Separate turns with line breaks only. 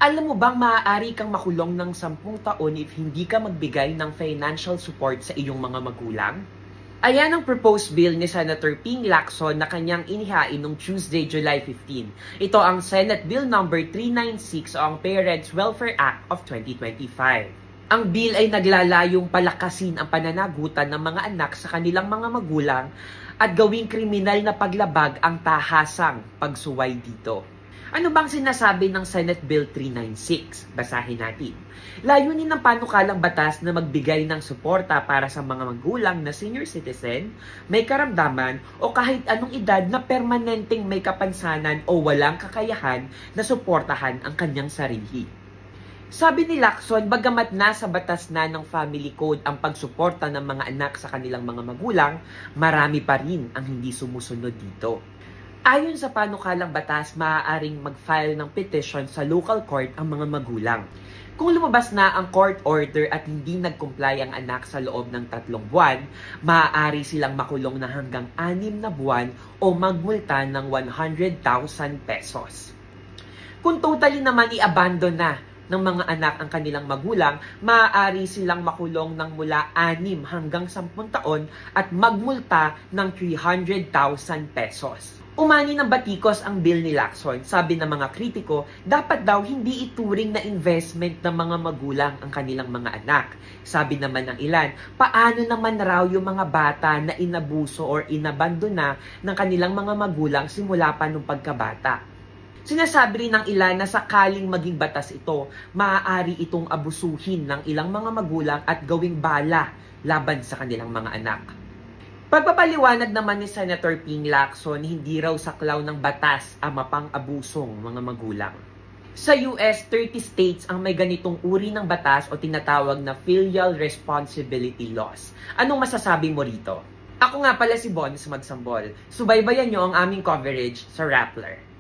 Alam mo bang maaari kang makulong ng 10 taon if hindi ka magbigay ng financial support sa iyong mga magulang? Ayan ang proposed bill ni Senator Ping Lacson na kanyang inihain noong Tuesday, July 15. Ito ang Senate Bill number 396 o ang Parents Welfare Act of 2025. Ang bill ay naglalayong palakasin ang pananagutan ng mga anak sa kanilang mga magulang at gawing kriminal na paglabag ang tahasang pagsuway dito. Ano bang sinasabi ng Senate Bill 396? Basahin natin. Layunin ng panukalang batas na magbigay ng suporta para sa mga magulang na senior citizen, may karamdaman o kahit anong edad na permanenteng may kapansanan o walang kakayahan na suportahan ang kanyang sarili. Sabi ni Lacson, bagamat nasa batas na ng Family Code ang pagsuporta ng mga anak sa kanilang mga magulang, marami pa rin ang hindi sumusunod dito. Ayon sa panukalang batas, maaaring mag-file ng petition sa local court ang mga magulang. Kung lumabas na ang court order at hindi nag-comply ang anak sa loob ng 3 buwan, maaari silang makulong na hanggang 6 na buwan o magmulta ng 100,000 pesos. Kung totally naman i-abandon na ng mga anak ang kanilang magulang, maaari silang makulong ng mula 6 hanggang 10 taon at magmulta ng 300,000 pesos. Umani ng batikos ang bill ni Lacson. Sabi ng mga kritiko, dapat daw hindi ituring na investment ng mga magulang ang kanilang mga anak. Sabi naman ng ilan, paano naman raw yung mga bata na inabuso or inabandona ng kanilang mga magulang simula pa nung pagkabata? Sinasabi rin ng ilan na sakaling maging batas ito, maaari itong abusuhin ng ilang mga magulang at gawing bala laban sa kanilang mga anak. Pagpapaliwanag naman ni Senator Ping Lacson, hindi raw saklaw ng batas ang mapang-abusong mga magulang. Sa US, 30 states ang may ganitong uri ng batas o tinatawag na filial responsibility laws. Anong masasabi mo rito? Ako nga pala si Bons Magsambol. Subaybayan nyo ang aming coverage sa Rappler.